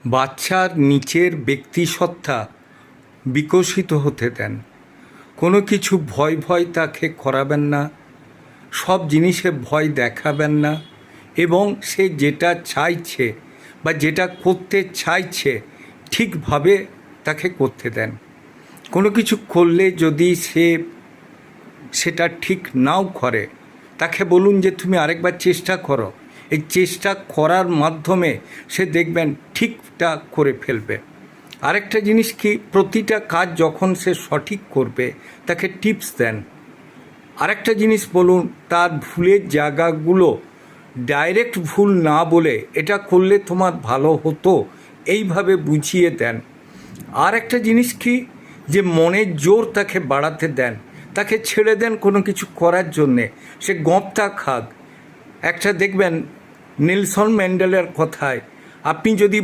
বাচ্চার নিচের ব্যক্তিসত্তা বিকশিত হতে দেন। কোনো কিছু ভয় ভয় তাকে করাবেন না, সব জিনিসে ভয় দেখাবেন না, এবং সে যেটা চাইছে বা যেটা করতে চাইছে ঠিকভাবে তাকে করতে দেন। কোনো কিছু করলে যদি সেটা ঠিক নাও করে, তাকে বলুন যে তুমি আরেকবার চেষ্টা করো। এই চেষ্টা করার মাধ্যমে সে দেখবেন ঠিকটা করে ফেলবে। আরেকটা জিনিস কি, প্রতিটা কাজ যখন সে সঠিক করবে তাকে টিপস দেন। আরেকটা জিনিস বলুন, তার ভুলের জায়গাগুলো ডাইরেক্ট ভুল না বলে এটা করলে তোমার ভালো হতো এইভাবে বুঝিয়ে দেন। আর একটা জিনিস কি, যে মনের জোর তাকে বাড়াতে দেন, তাকে ছেড়ে দেন কোনো কিছু করার জন্যে, সে গঁপটা খাক। একটা দেখবেন নেলসন ম্যান্ডেলার কথায়, আপনি যদি